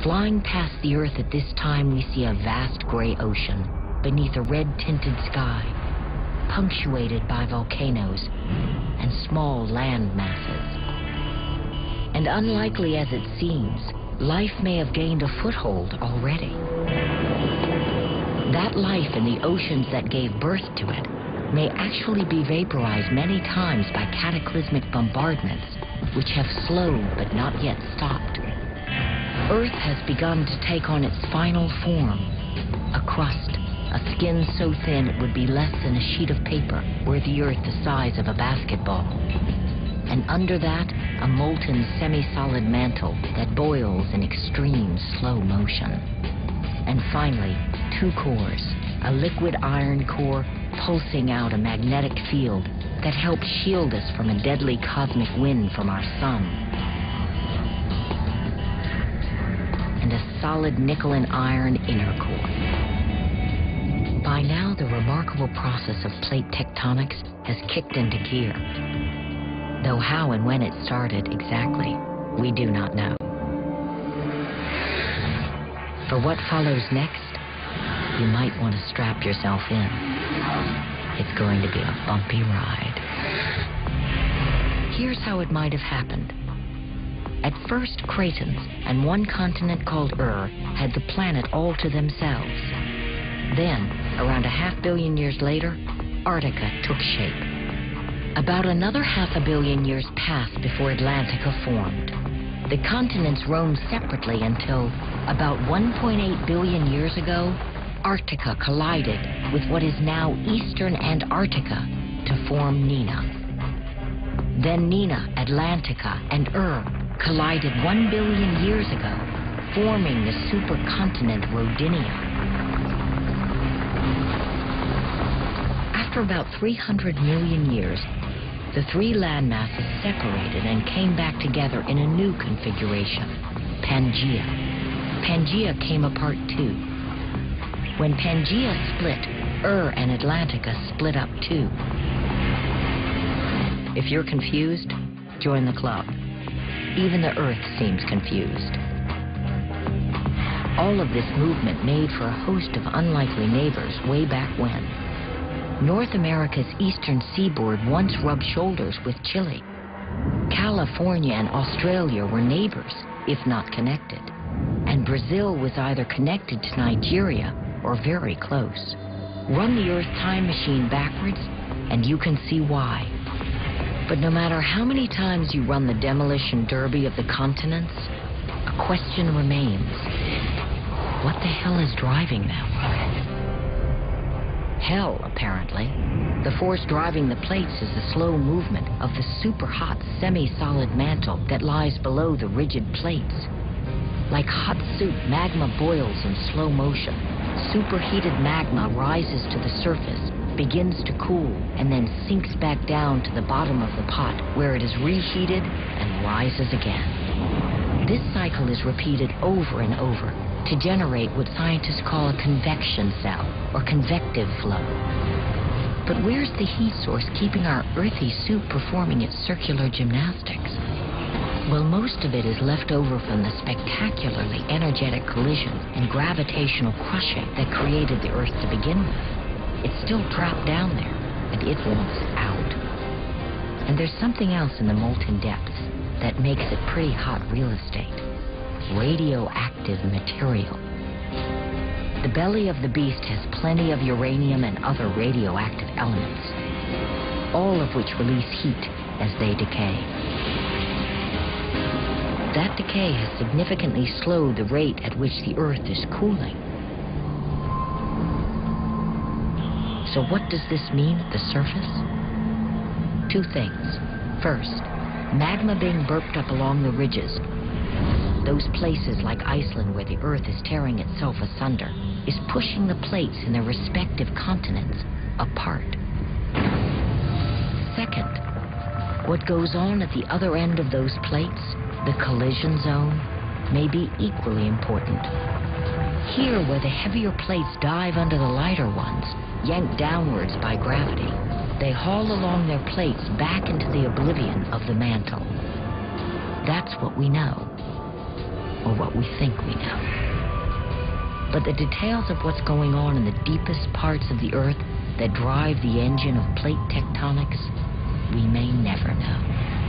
Flying past the Earth at this time, we see a vast gray ocean beneath a red-tinted sky, punctuated by volcanoes and small land masses. And unlikely as it seems, life may have gained a foothold already. That life in the oceans that gave birth to it may actually be vaporized many times by cataclysmic bombardments, which have slowed but not yet stopped. Earth has begun to take on its final form, a crust, a skin so thin it would be less than a sheet of paper were the Earth the size of a basketball. And under that, a molten semi-solid mantle that boils in extreme slow motion. And finally, two cores, a liquid iron core pulsing out a magnetic field that helps shield us from a deadly cosmic wind from our sun. And a solid nickel and iron inner core. By now, the remarkable process of plate tectonics has kicked into gear. Though how and when it started exactly, we do not know. For what follows next, you might want to strap yourself in. It's going to be a bumpy ride. Here's how it might have happened. At first, Cretans and one continent called had the planet all to themselves. Then, around 500 million years later, Antarctica took shape. About another 500 million years passed before Atlantica formed. The continents roamed separately until, about 1.8 billion years ago, Antarctica collided with what is now Eastern Antarctica to form Nina. Then Nina, Atlantica, and collided 1 billion years ago, forming the supercontinent Rodinia. After about 300 million years, the three landmasses separated and came back together in a new configuration, Pangaea. Pangaea came apart too. When Pangaea split, and Atlantica split up too. If you're confused, join the club. Even the Earth seems confused. All of this movement made for a host of unlikely neighbors way back when. North America's eastern seaboard once rubbed shoulders with Chile. California and Australia were neighbors, if not connected. And Brazil was either connected to Nigeria or very close. Run the Earth time machine backwards, and you can see why. But no matter how many times you run the demolition derby of the continents, a question remains. What the hell is driving them? Hell, apparently. The force driving the plates is the slow movement of the super-hot semi-solid mantle that lies below the rigid plates. Like hot soup, magma boils in slow motion. Superheated magma rises to the surface, begins to cool, and then sinks back down to the bottom of the pot, where it is reheated and rises again. This cycle is repeated over and over to generate what scientists call a convection cell, or convective flow. But where's the heat source keeping our earthy soup performing its circular gymnastics? Well, most of it is left over from the spectacularly energetic collision and gravitational crushing that created the Earth to begin with. It's still trapped down there, and it wants out. And there's something else in the molten depths that makes it pretty hot real estate. Radioactive material. The belly of the beast has plenty of uranium and other radioactive elements, all of which release heat as they decay. That decay has significantly slowed the rate at which the Earth is cooling. So what does this mean at the surface? Two things. First, magma being burped up along the ridges, those places like Iceland where the Earth is tearing itself asunder, is pushing the plates in their respective continents apart. Second, what goes on at the other end of those plates, the collision zone, may be equally important. Here, where the heavier plates dive under the lighter ones, yanked downwards by gravity, they haul along their plates back into the oblivion of the mantle. That's what we know. or what we think we know. But the details of what's going on in the deepest parts of the Earth that drive the engine of plate tectonics, we may never know.